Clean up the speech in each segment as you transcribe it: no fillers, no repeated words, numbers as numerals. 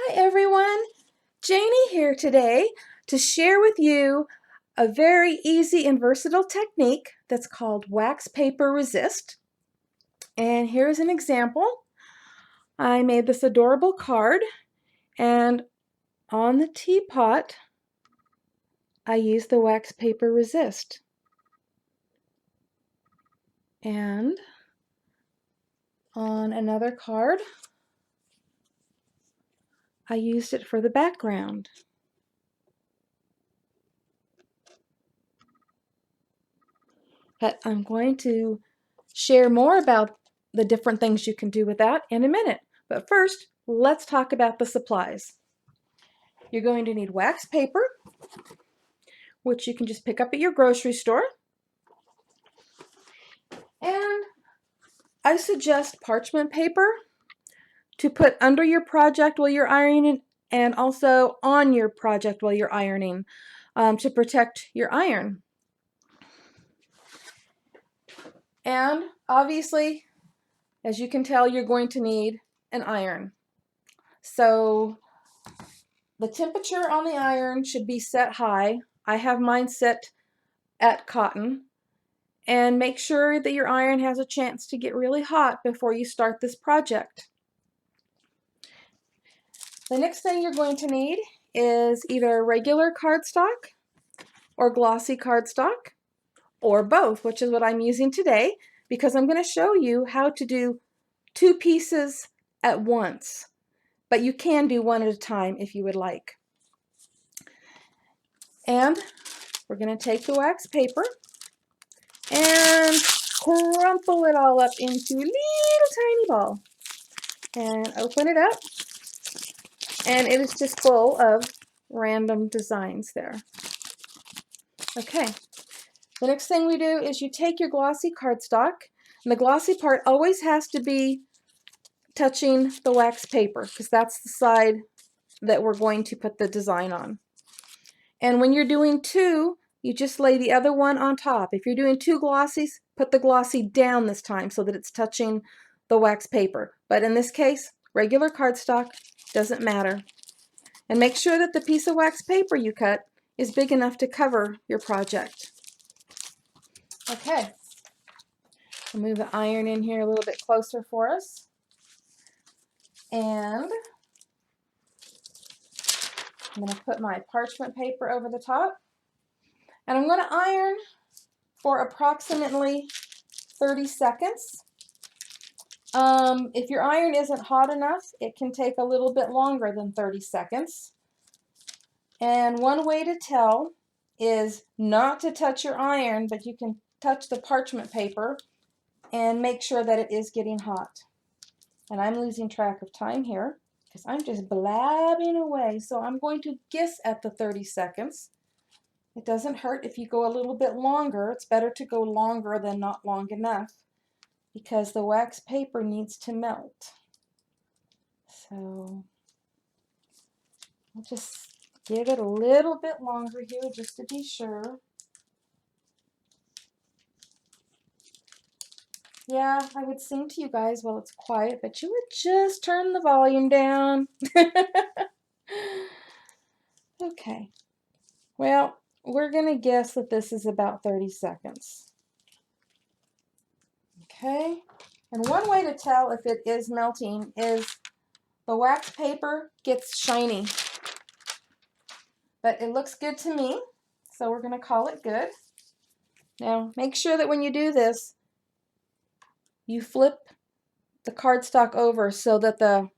Hi everyone, Janie here today to share with you a very easy and versatile technique that's called wax paper resist. And here's an example. I made this adorable card, and on the teapot I used the wax paper resist. And on another card I used it for the background. But I'm going to share more about the different things you can do with that in a minute. But first, let's talk about the supplies. You're going to need wax paper, which you can just pick up at your grocery store. And I suggest parchment paper to put under your project while you're ironing and also on your project while you're ironing to protect your iron. And obviously, as you can tell, you're going to need an iron. So the temperature on the iron should be set high. I have mine set at cotton. And make sure that your iron has a chance to get really hot before you start this project. The next thing you're going to need is either regular cardstock or glossy cardstock, or both, which is what I'm using today, because I'm going to show you how to do two pieces at once. But you can do one at a time if you would like. And we're going to take the wax paper and crumple it all up into a little tiny ball and open it up, and it is just full of random designs there. Okay, the next thing we do is you take your glossy cardstock, and the glossy part always has to be touching the wax paper because that's the side that we're going to put the design on. And when you're doing two, you just lay the other one on top. If you're doing two glossies, put the glossy down this time so that it's touching the wax paper. But in this case, regular cardstock, doesn't matter. And make sure that the piece of wax paper you cut is big enough to cover your project. Okay, I'll move the iron in here a little bit closer for us. And I'm going to put my parchment paper over the top. And I'm going to iron for approximately 30 seconds. If your iron isn't hot enough, it can take a little bit longer than 30 seconds. And one way to tell is not to touch your iron, but you can touch the parchment paper and make sure that it is getting hot. And I'm losing track of time here because I'm just blabbing away. So I'm going to guess at the 30 seconds. It doesn't hurt if you go a little bit longer. It's better to go longer than not long enough because the wax paper needs to melt. So I'll just give it a little bit longer here just to be sure. Yeah, I would sing to you guys while it's quiet, but you would just turn the volume down. Okay. Well, we're going to guess that this is about 30 seconds. Okay. And one way to tell if it is melting is the wax paper gets shiny. But it looks good to me, so we're going to call it good. Now, make sure that when you do this, you flip the cardstock over so that the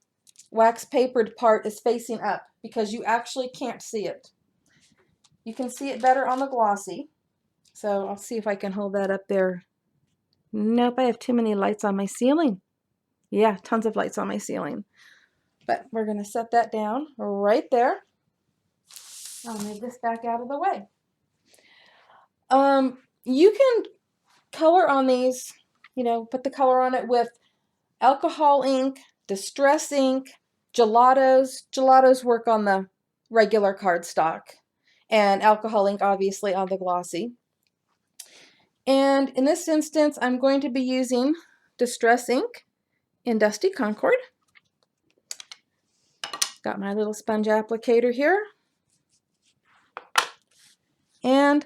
wax papered part is facing up because you actually can't see it. You can see it better on the glossy. So I'll see if I can hold that up there. Nope, I have too many lights on my ceiling. Yeah, tons of lights on my ceiling. But we're going to set that down right there. I'll move this back out of the way. You can color on these, put the color on it with alcohol ink, distress ink, gelatos. Gelatos work on the regular cardstock, and alcohol ink obviously on the glossy. And in this instance, I'm going to be using distress ink in Dusty Concord. Got my little sponge applicator here. And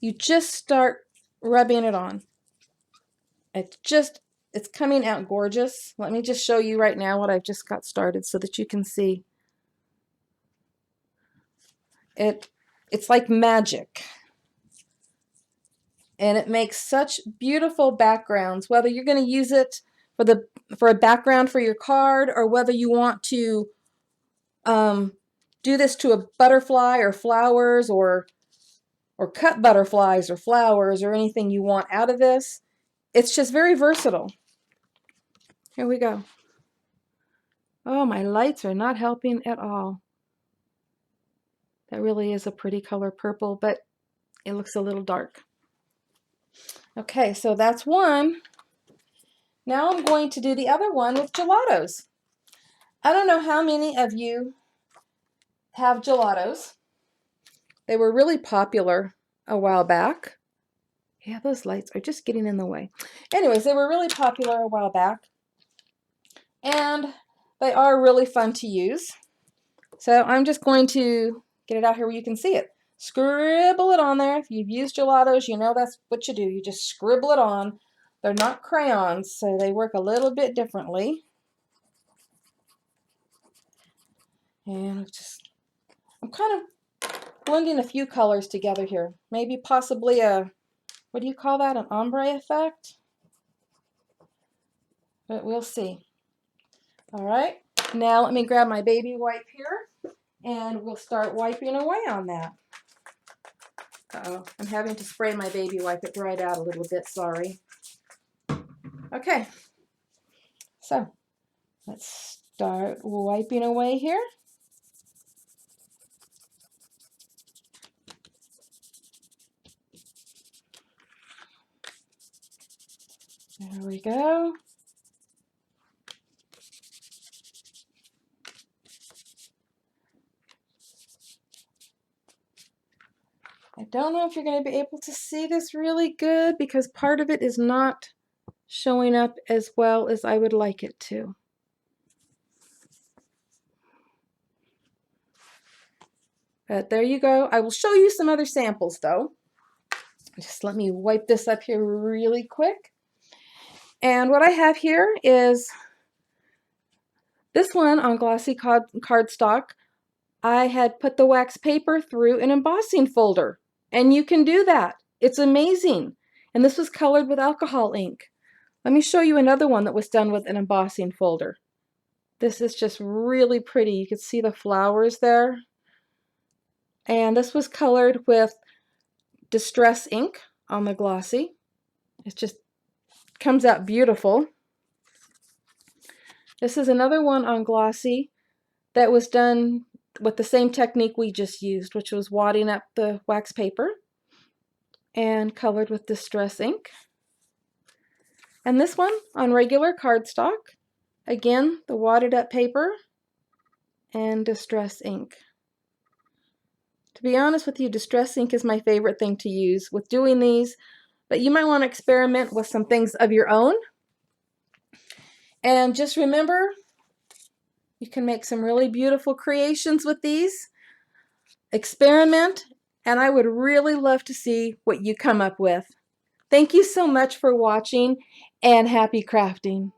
you just start rubbing it on. It's coming out gorgeous. Let me just show you right now what I've just got started so that you can see. It's like magic. And it makes such beautiful backgrounds, whether you're going to use it for a background for your card, or whether you want to do this to a butterfly or flowers, or cut butterflies or flowers or anything you want out of this. It's just very versatile. Here we go. Oh, my lights are not helping at all. That really is a pretty color purple, but it looks a little dark. Okay, so that's one. Now I'm going to do the other one with gelatos. I don't know how many of you have gelatos. They were really popular a while back. Yeah, those lights are just getting in the way. Anyways, they were really popular a while back. And they are really fun to use. So I'm just going to get it out here where you can see it. Scribble it on there. If you've used gelatos, you know that's what you do. You just scribble it on. They're not crayons, so they work a little bit differently. And I'm kind of blending a few colors together here. Maybe possibly a, what do you call that? An ombre effect? But we'll see. All right, now let me grab my baby wipe here and we'll start wiping away on that. Uh-oh, I'm having to spray my baby wipe. It dried out a little bit, sorry. Okay, so let's start wiping away here. There we go. I don't know if you're going to be able to see this really good because part of it is not showing up as well as I would like it to. But there you go. I will show you some other samples though. Just let me wipe this up here really quick. And what I have here is this one on glossy cardstock. I had put the wax paper through an embossing folder, and you can do that. It's amazing. And this was colored with alcohol ink. Let me show you another one that was done with an embossing folder. This is just really pretty. You can see the flowers there. And this was colored with distress ink on the glossy. It just comes out beautiful. This is another one on glossy that was done with the same technique we just used, which was wadding up the wax paper and colored with distress ink. And this one on regular cardstock, again, the wadded up paper and distress ink. To be honest with you, distress ink is my favorite thing to use with doing these, but you might want to experiment with some things of your own. And just remember, you can make some really beautiful creations with these. Experiment, and I would really love to see what you come up with. Thank you so much for watching, and happy crafting.